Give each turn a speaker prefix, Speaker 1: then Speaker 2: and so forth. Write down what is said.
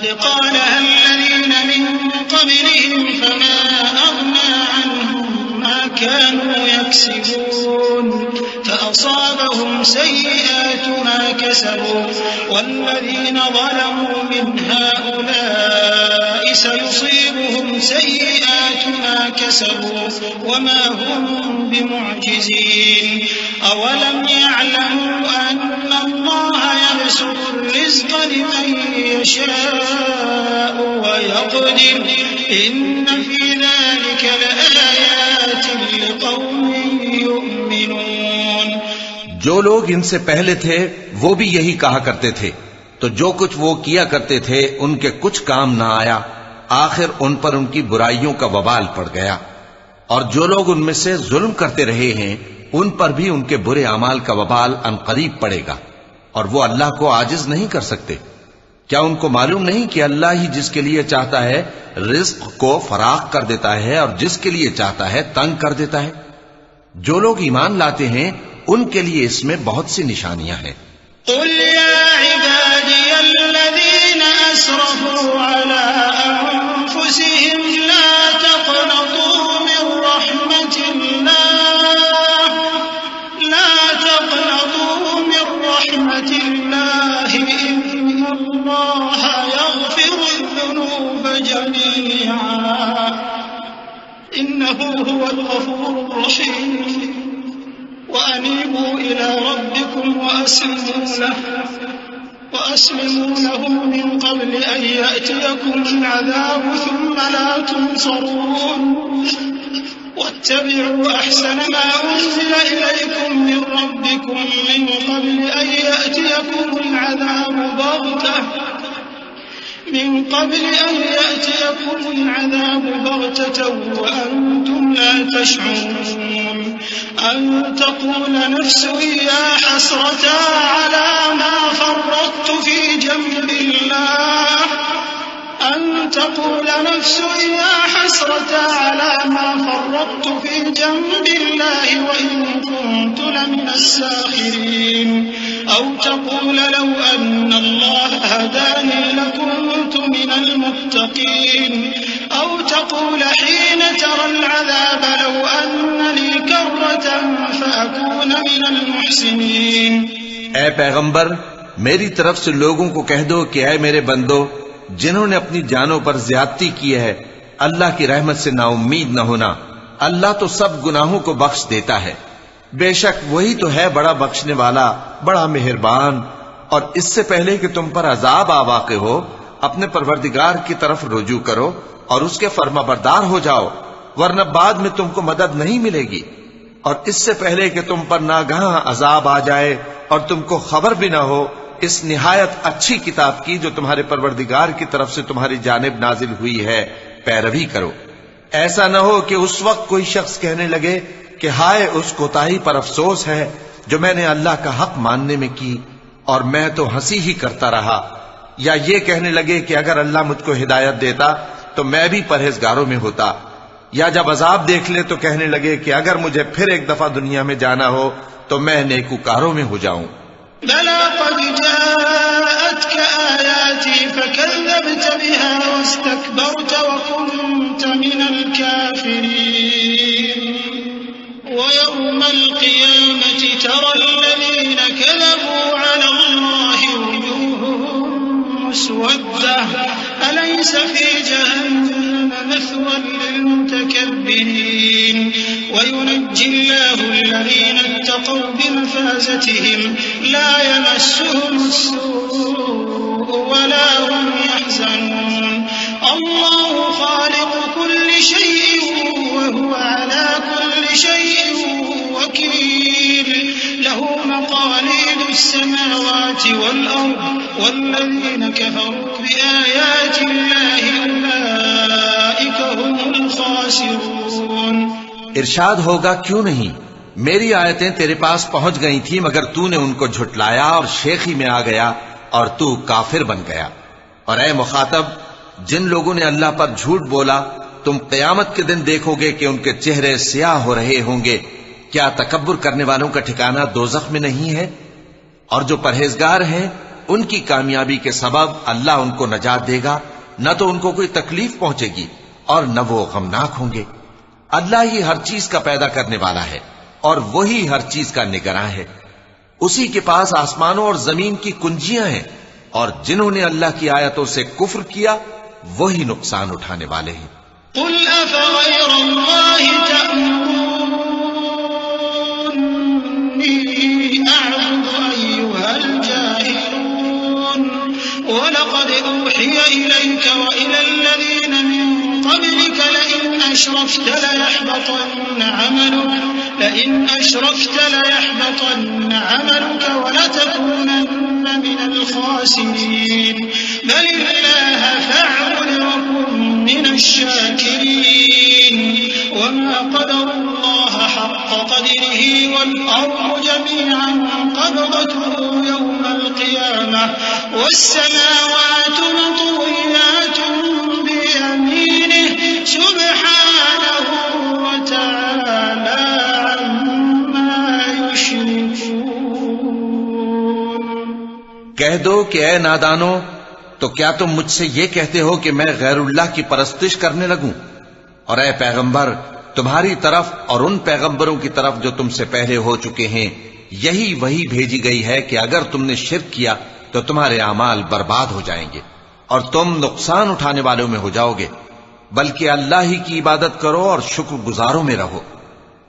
Speaker 1: क़द क़ालहा अल्लज़ीना मिन क़ब्लिहिम फ़मा अग़ना अन्हुम मा कानू यक्सिबून फ़असाबहुम सय्यिआतु मा कसबू वल्लज़ीना ज़लमू मिन हाउलाइ सयुसीबुहुम सय्यिआतु मा कसबू वमा हुम बिमुअजिज़ीन अवलम यअलमू अन्ना अल्लाह यबसुतु रिज़्क़ लिमन यशाअु व यक़दिर इन्न फ़ी ज़ालिका लआयातिन लिक़ौमिन युमिनून।
Speaker 2: जो लोग इनसे पहले थे वो भी यही कहा करते थे, तो जो कुछ वो किया करते थे उनके कुछ काम न आया, आखिर उन पर उनकी बुराइयों का वबाल पड़ गया। और जो लोग उनमें से जुल्म करते रहे हैं उन पर भी उनके बुरे अमाल का वबाल अनकरीब पड़ेगा, और वो अल्लाह को आजिज नहीं कर सकते। क्या उनको मालूम नहीं कि अल्लाह ही जिसके लिए चाहता है रिज़्क को फराख कर देता है और जिसके लिए चाहता है तंग कर देता है। जो लोग ईमान लाते हैं उनके लिए इसमें बहुत सी निशानियां हैं।
Speaker 1: क़ुल या इबादियल्लज़ीना अस्रफ़ू अला अन्फुसिहिम ला तक़नतू मिन रहमतिल्लाह इन्नल्लाह यग़फिरुज़्ज़ुनूब जमीअन इन्नहु हुवल गफ़ूरुर रहीम वअनीबू इला रब्बिकुम वअस्लिमू लहू मिन क़ब्ल अन यअतियकुमुल अज़ाबु थुम्मा ला तुनसरून वत्तबि'ू अहसना मा उन्ज़िला इलैकुम मिन रब्बिकुम मिन क़ब्ल अन यअतियकुमुल अज़ाबु बग़तةً वअन्तुम ला तश'ऊरून أن تقول نفس يا حسرة على ما فرطت في جنب الله أن تقول نفس يا حسرة على ما فرطت في جنب الله وإن كنت لمن الساخرين أو تقول لو أن الله هداني لكنت من المتقين أو تقول حين ترى العذاب لو أن لي كرة فأكون من المحسنين।
Speaker 2: ऐ पैगंबर, मेरी तरफ से लोगों को कह दो कि ऐ मेरे बंदो, जिन्होंने अपनी जानों पर ज्यादती की है, अल्लाह की रहमत से नाउम्मीद न होना। अल्लाह तो सब गुनाहों को बख्श देता है, बेशक वही तो है बड़ा बख्शने वाला, बड़ा मेहरबान। और इससे पहले कि तुम पर अजाब आ वाक़े हो, अपने परवरदिगार की तरफ रुजू करो और उसके फर्माबरदार हो जाओ, वरना बाद में तुमको मदद नहीं मिलेगी। और इससे पहले कि तुम पर नागहां अजाब आ जाए और तुमको खबर भी ना हो, इस निहायत अच्छी किताब की जो तुम्हारे परवरदिगार की तरफ से तुम्हारी जानिब नाजिल हुई है, पैरवी करो। ऐसा न हो कि उस वक्त कोई शख्स कहने लगे कि हाय उस कोताही पर अफसोस है जो मैंने अल्लाह का हक मानने में की और मैं तो हंसी ही करता रहा। या ये कहने लगे कि अगर अल्लाह मुझको हिदायत देता तो मैं भी परहेजगारों में होता। या जब अजाब देख ले तो कहने लगे कि अगर मुझे फिर एक दफा दुनिया में जाना हो तो मैं नेकूकारों में हो जाऊं।
Speaker 1: बला क़द जाअतक आयाती फकज़्ज़बत बिहा वस्तकबरत वकुन्त मिनल काफ़िरीन वयौमल क़ियामति तरल्लज़ीन कज़बू अला अल्लाहि वुजूहुहुम मुस्वद्दह अलैसा फ़ी जहन्नम मथwan लिलमुतकब्बिरीन वयुनज्जि अल्लाहु अल्लज़ीना इत्तक़व बिमफ़ाज़तिहिम ला यमस्सुहुम अस्सूअु वला हुम यहज़नून अल्लाहु ख़ालिक़ु कुल्लि शैइन वहुवा अला कुल्लि शैइन वकील लहू मक़ालीदु अस्समावाति वल अर्द वल्लज़ीना कफ़रू बिआयाति अल्लाहि उलाइका हुमुल ख़ासिरून।
Speaker 2: इरशाद होगा, क्यों नहीं, मेरी आयतें तेरे पास पहुंच गई थी मगर तूने उनको झुटलाया और शेखी में आ गया और तू काफिर बन गया। और ऐ मुखातब, जिन लोगों ने अल्लाह पर झूठ बोला, तुम क़यामत के दिन देखोगे कि उनके चेहरे स्याह हो रहे होंगे। क्या तकब्बुर करने वालों का ठिकाना दोज़ख में नहीं है? और जो परहेजगार हैं उनकी कामयाबी के सबब अल्लाह उनको नजात देगा, न तो उनको कोई तकलीफ पहुंचेगी और न वो गमनाक होंगे। अल्लाह ही हर चीज का पैदा करने वाला है और वही हर चीज का निगरां है। उसी के पास आसमानों और जमीन की कुंजियां हैं, और जिन्होंने अल्लाह की आयतों से कुफ्र किया वही नुकसान उठाने वाले हैं।
Speaker 1: कुल अफ़ग़ैरल्लाहि तअमुरूनी अअबुदु अय्युहल जाहिलून वलक़द ऊहिय इलैक व इलल्लज़ीन मिन क़ब्लिक लइन अशरक्त लयहबतन्न अमलुक वलतकूनन्न मिनल ख़ासिरीन बलिल्लाह फ़अबुद वकुन मिनश शाकिरीन वमा क़दरुल्लाह हक़्क़ क़द्रिही वल अर्ज़ु जमीअन क़ब्ज़तुहु यौमल क़ियामह वस्समावातु मतवियातुन बियमीनिहि सुब्हानहु व तआला अम्मा युश्रिकून।
Speaker 2: कह दो कि ऐ नादानो, तो क्या तुम मुझसे ये कहते हो कि मैं गैरुल्लाह की परस्तिश करने लगूं? और ऐ पैगंबर, तुम्हारी तरफ और उन पैगंबरों की तरफ जो तुमसे पहले हो चुके हैं यही वही भेजी गई है कि अगर तुमने शिर्क किया तो तुम्हारे आमाल बर्बाद हो जाएंगे और तुम नुकसान उठाने वालों में हो जाओगे। बल्कि अल्लाह ही की इबादत करो और शुक्रगुजारों में रहो।